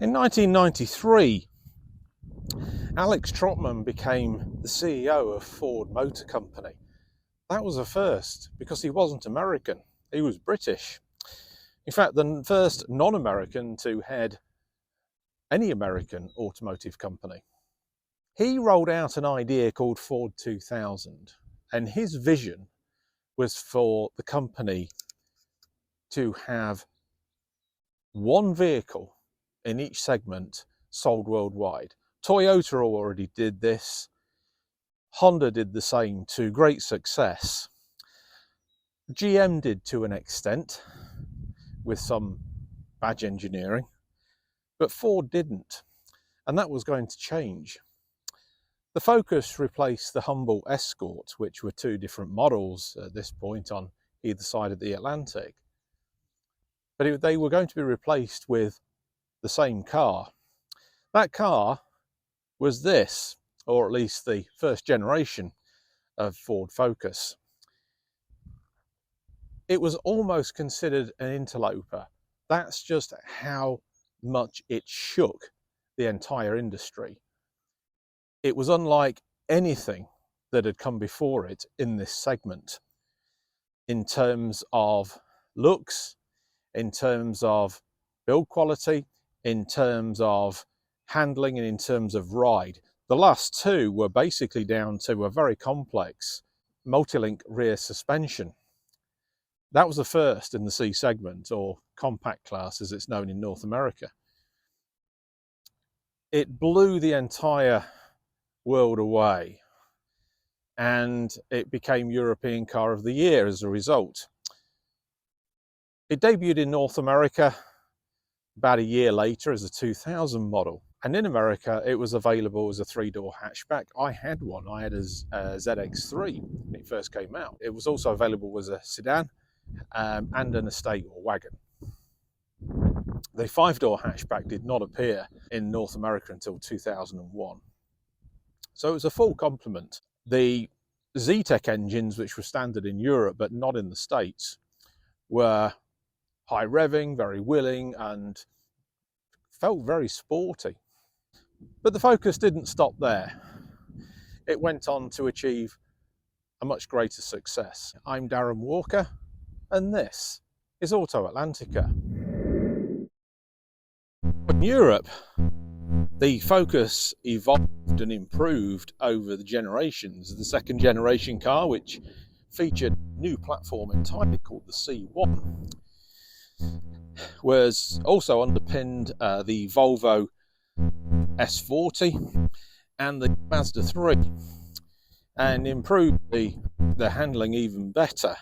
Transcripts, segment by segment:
In 1993, Alex Trotman became the CEO of Ford Motor Company. That was a first because he wasn't American, he was British. In fact, the first non-American to head any American automotive company. He rolled out an idea called Ford 2000, and his vision was for the company to have one vehicle in each segment sold worldwide. Toyota already did this. Honda did the same to great success. GM did to an extent with some badge engineering, but Ford didn't, and that was going to change. The Focus replaced the humble Escort, which were two different models at this point on either side of the Atlantic. But they were going to be replaced with the same car. That car was this, or at least the first generation of Ford Focus. It was almost considered an interloper. That's just how much it shook the entire industry. It was unlike anything that had come before it in this segment in terms of looks, in terms of build quality, in terms of handling, and in terms of ride. The last two were basically down to a very complex multi-link rear suspension. That was the first in the C segment, or compact class as it's known in North America. It blew the entire world away, and it became European Car of the Year as a result. It debuted in North America about a year later as a 2000 model, and in America it was available as a three-door hatchback. I had one. I had a ZX3 when it first came out. It was also available as a sedan and an estate or wagon. The five-door hatchback did not appear in North America until 2001. So it was a full complement. The Z-Tech engines, which were standard in Europe but not in the States, were high revving, very willing, and felt very sporty. But the Focus didn't stop there. It went on to achieve a much greater success. I'm Darren Walker, and this is Auto Atlantica. In Europe, the Focus evolved and improved over the generations. The second generation car, which featured a new platform entirely called the C1, was also underpinned the Volvo S40 and the Mazda 3, and improved the handling even better.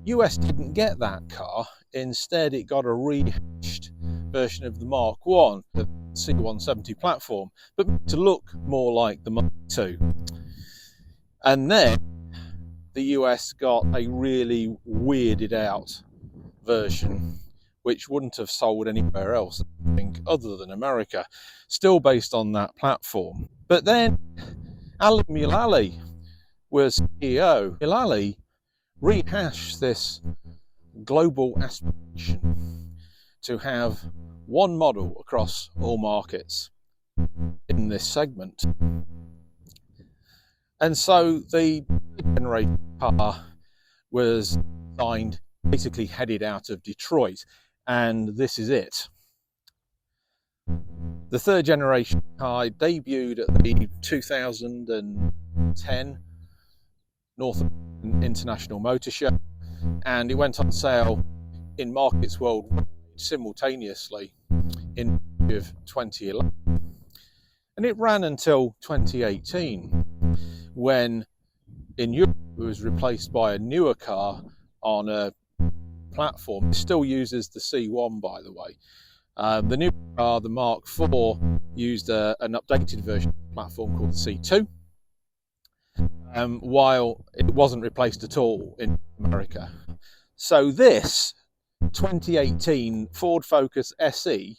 US didn't get that car. Instead, it got a rehashed version of the Mark I, the C170 platform, but to look more like the Mark II. And then the US got a really weirded out version, which wouldn't have sold anywhere else, I think, other than America, still based on that platform. But then Ali Mulally was CEO. Mulally rehashed this global aspiration to have one model across all markets in this segment. And so the generation car was designed, basically headed out of Detroit, and this is it. The third generation car debuted at the 2010 North American International Motor Show, and it went on sale in markets worldwide simultaneously in 2011. And it ran until 2018, when in Europe it was replaced by a newer car on a platform. It still uses the C1, by the way. The new car, the Mark IV, used an updated version of the platform called the C2, while it wasn't replaced at all in America. So this 2018 Ford Focus SE,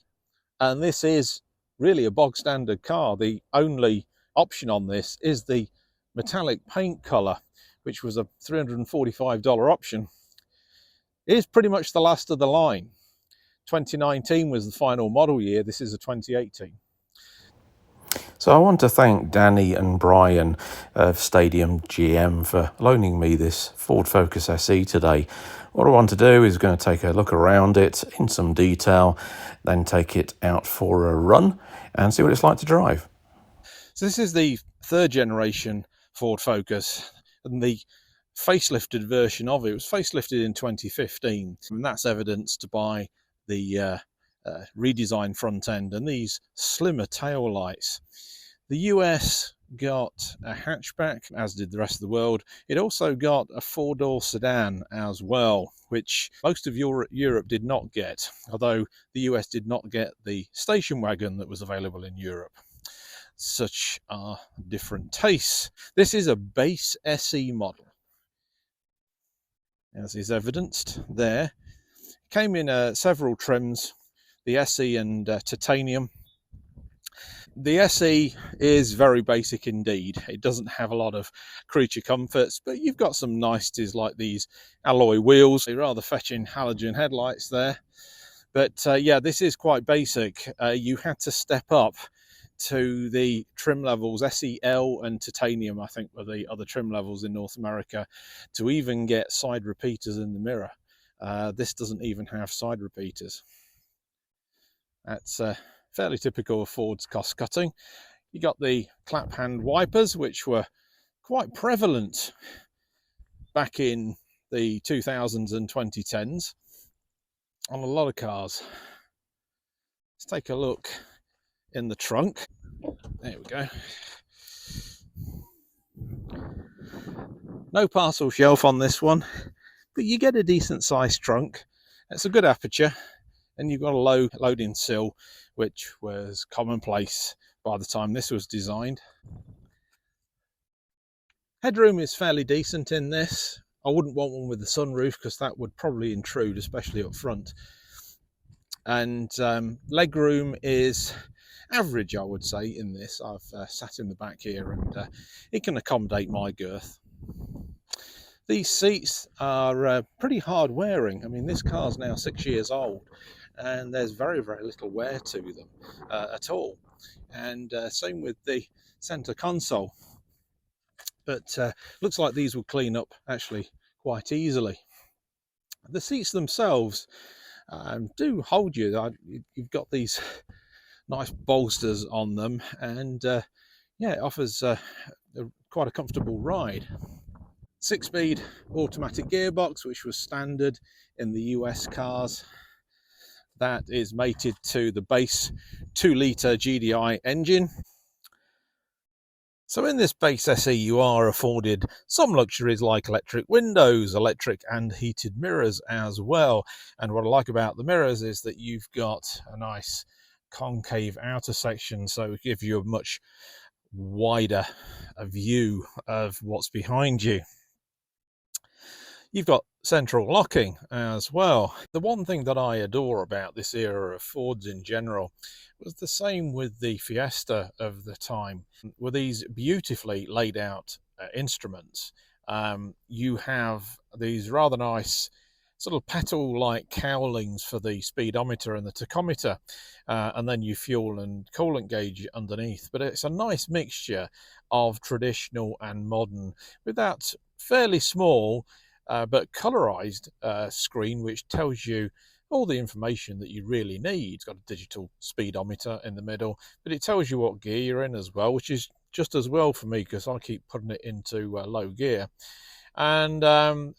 and this is really a bog standard car. The only option on this is the metallic paint colour, which was a $345 option. It is pretty much the last of the line. 2019 was the final model year. This is a 2018. So I want to thank Danny and Brian of Stadium GM for loaning me this Ford Focus SE today. What I want to do is going to take a look around it in some detail, then take it out for a run and see what it's like to drive. So this is the third generation Ford Focus, and the facelifted version of it was facelifted in 2015, and that's evidenced by the redesigned front end and these slimmer tail lights. The US got a hatchback, as did the rest of the world. It also got a four-door sedan as well, which most of Europe did not get, although the US did not get the station wagon that was available in Europe. Such are different tastes. This is a base SE model, as is evidenced there. Came in several trims, the SE and titanium. The SE is very basic indeed. It doesn't have a lot of creature comforts, but you've got some niceties like these alloy wheels, rather fetching halogen headlights there. But yeah, this is quite basic. You had to step up to the trim levels. SEL and titanium, I think, were the other trim levels in North America to even get side repeaters in the mirror. This doesn't even have side repeaters. That's fairly typical of Ford's cost cutting. You got the clap hand wipers, which were quite prevalent back in the 2000s and 2010s on a lot of cars. Let's take a look in the trunk. There we go. No parcel shelf on this one, but you get a decent sized trunk. It's a good aperture, and you've got a low loading sill, which was commonplace by the time this was designed. Headroom is fairly decent in this. I wouldn't want one with the sunroof because that would probably intrude, especially up front. And legroom is average, I would say, in this. I've sat in the back here, and it can accommodate my girth. These seats are pretty hard wearing. I mean, this car's now 6 years old, and there's very, very little wear to them at all. And same with the center console. But looks like these will clean up actually quite easily. The seats themselves do hold you. You've got these nice bolsters on them, and yeah, it offers quite a comfortable ride. 6-speed automatic gearbox, which was standard in the US cars. That is mated to the base 2-litre GDI engine. So in this base SE, you are afforded some luxuries like electric windows, electric and heated mirrors as well. And what I like about the mirrors is that you've got a nice concave outer section, so it gives you a much wider view of what's behind you. You've got central locking as well. The one thing that I adore about this era of Fords in general was the same with the Fiesta of the time, were these beautifully laid out instruments. You have these rather nice sort of petal-like cowlings for the speedometer and the tachometer, and then your fuel and coolant gauge underneath. But it's a nice mixture of traditional and modern with that fairly small but colorized screen, which tells you all the information that you really need. It's got a digital speedometer in the middle, but it tells you what gear you're in as well, which is just as well for me because I keep putting it into low gear. And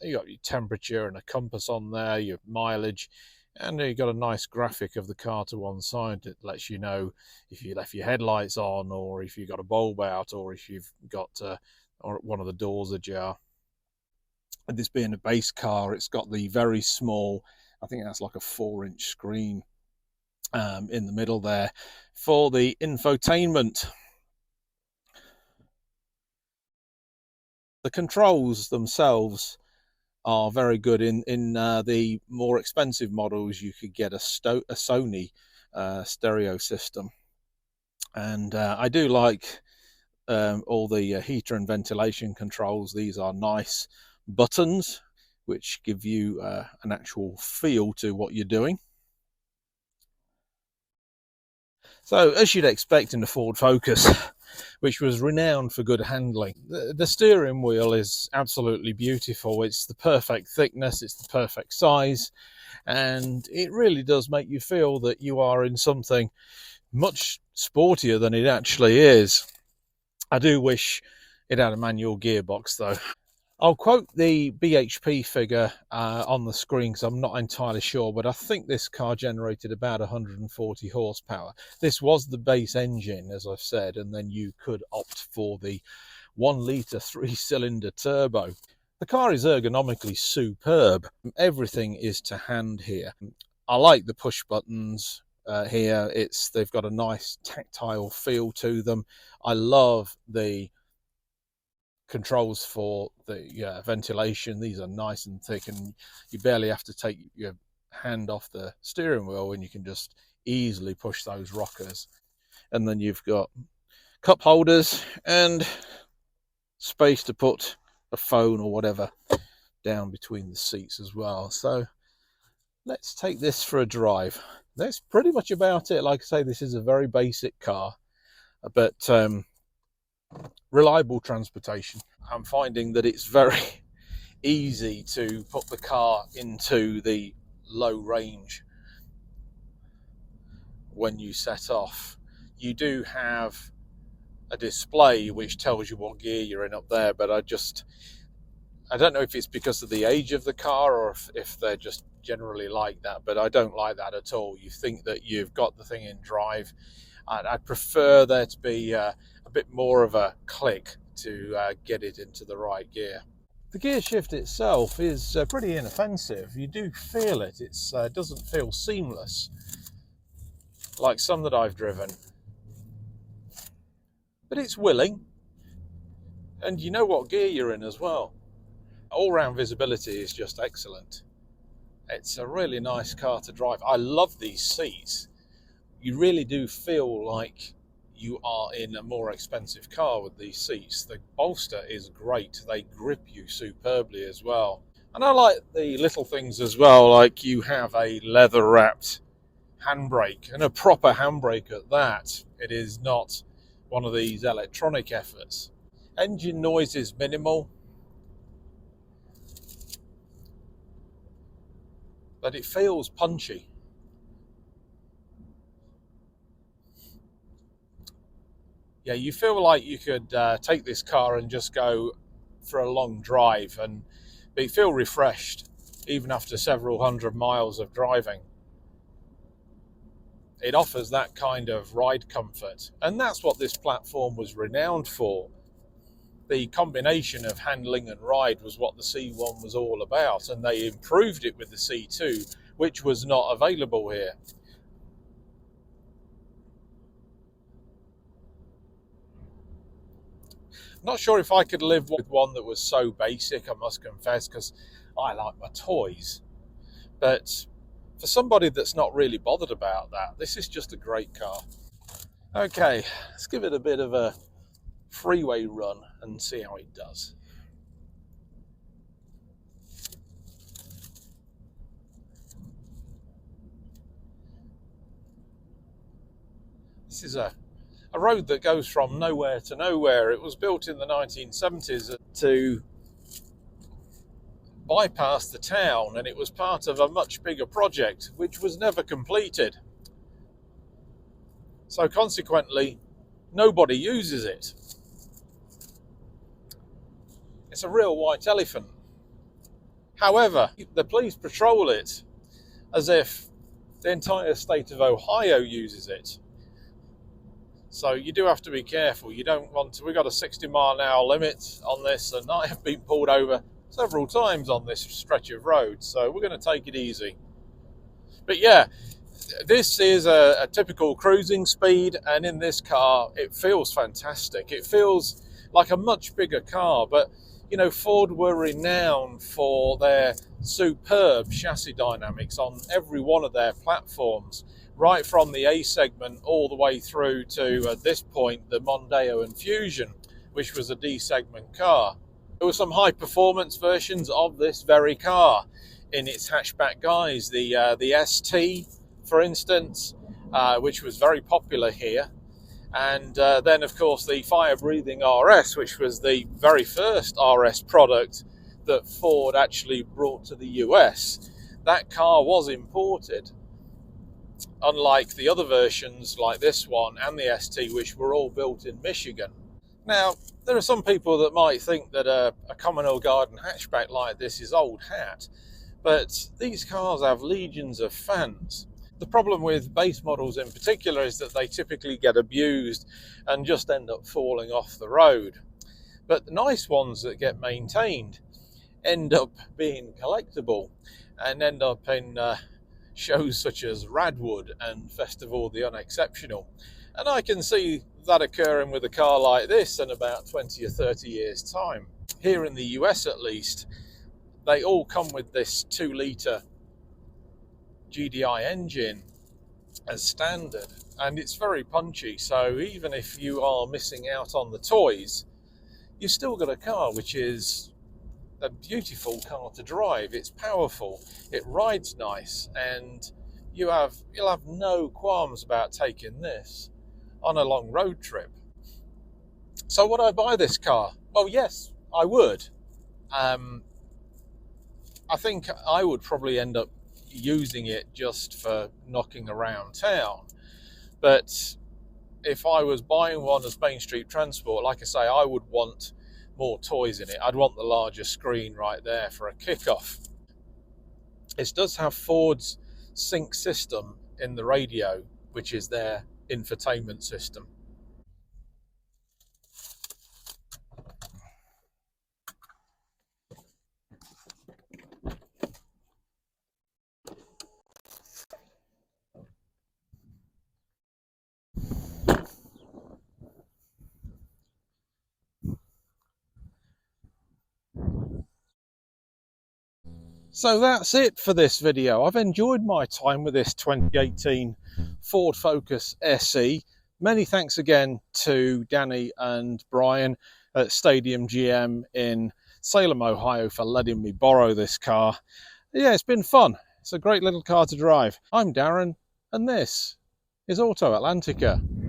you got your temperature and a compass on there, your mileage, and you got a nice graphic of the car to one side that lets you know if you left your headlights on, or if you got a bulb out, or if you've got or one of the doors ajar. And this being a base car, it's got the very small, I think that's like a 4-inch screen in the middle there for the infotainment. The controls themselves are very good. In the more expensive models, you could get a Sony stereo system, and I do like all the heater and ventilation controls. These are nice buttons which give you an actual feel to what you're doing. So, as you'd expect in the Ford Focus, which was renowned for good handling, the steering wheel is absolutely beautiful. It's the perfect thickness, it's the perfect size, and it really does make you feel that you are in something much sportier than it actually is. I do wish it had a manual gearbox though. I'll quote the BHP figure on the screen because I'm not entirely sure, but I think this car generated about 140 horsepower. This was the base engine, as I've said, and then you could opt for the 1 litre 3-cylinder turbo. The car is ergonomically superb. Everything is to hand here. I like the push buttons here. They've got a nice tactile feel to them. I love the controls for the ventilation. These are nice and thick, and you barely have to take your hand off the steering wheel, and you can just easily push those rockers. And then you've got cup holders and space to put a phone or whatever down between the seats as well. So let's take this for a drive. That's pretty much about it. Like I say, this is a very basic car, but reliable transportation. I'm finding that it's very easy to put the car into the low range when you set off. You do have a display which tells you what gear you're in up there, but I don't know if it's because of the age of the car or if they're just generally like that, but I don't like that at all. You think that you've got the thing in drive. I'd prefer there to be a bit more of a click to get it into the right gear. The gear shift itself is pretty inoffensive. You do feel it. It doesn't feel seamless like some that I've driven, but it's willing, and you know what gear you're in as well. All-round visibility is just excellent. It's a really nice car to drive. I love these seats. You really do feel like you are in a more expensive car with these seats. The bolster is great. They grip you superbly as well. And I like the little things as well, like you have a leather-wrapped handbrake, and a proper handbrake at that. It is not one of these electronic efforts. Engine noise is minimal, but it feels punchy. Yeah, you feel like you could take this car and just go for a long drive and feel refreshed even after several hundred miles of driving. It offers that kind of ride comfort, and that's what this platform was renowned for. The combination of handling and ride was what the C1 was all about, and they improved it with the C2, which was not available here. Not sure if I could live with one that was so basic, I must confess, because I like my toys. But for somebody that's not really bothered about that, this is just a great car. Okay, let's give it a bit of a freeway run and see how it does. This is a road that goes from nowhere to nowhere. It was built in the 1970s to bypass the town, and it was part of a much bigger project which was never completed. So consequently, nobody uses it. It's a real white elephant. However, the police patrol it as if the entire state of Ohio uses it. So you do have to be careful. You don't want to. We've got a 60-mile-an-hour limit on this, and I have been pulled over several times on this stretch of road. So we're going to take it easy. But yeah, this is a typical cruising speed, and in this car, it feels fantastic. It feels like a much bigger car, but you know, Ford were renowned for their superb chassis dynamics on every one of their platforms, right from the A segment all the way through to, at this point, the Mondeo and Fusion, which was a D segment car. There were some high performance versions of this very car in its hatchback guise, the ST, for instance, which was very popular here. And then, of course, the fire-breathing RS, which was the very first RS product that Ford actually brought to the US. That car was imported, unlike the other versions like this one and the ST, which were all built in Michigan. Now, there are some people that might think that a Common Garden hatchback like this is old hat, but these cars have legions of fans. The problem with base models in particular is that they typically get abused and just end up falling off the road. But the nice ones that get maintained end up being collectible and end up in shows such as Radwood and Festival of the Unexceptional. And I can see that occurring with a car like this in about 20 or 30 years' time. Here in the US at least, they all come with this 2-litre GDI engine as standard, and it's very punchy, so even if you are missing out on the toys, you've still got a car which is a beautiful car to drive. It's powerful, it rides nice, and you'll have no qualms about taking this on a long road trip. So would I buy this car? Well, yes, I would. I think I would probably end up using it just for knocking around town. But if I was buying one as Main Street transport, like I say, I would want more toys in it. I'd want the larger screen right there for a kickoff. It does have Ford's sync system in the radio, which is their infotainment system. So that's it for this video. I've enjoyed my time with this 2018 Ford Focus SE. Many thanks again to Danny and Brian at Stadium GM in Salem, Ohio for letting me borrow this car. Yeah, it's been fun. It's a great little car to drive. I'm Darren, and this is Auto Atlantica.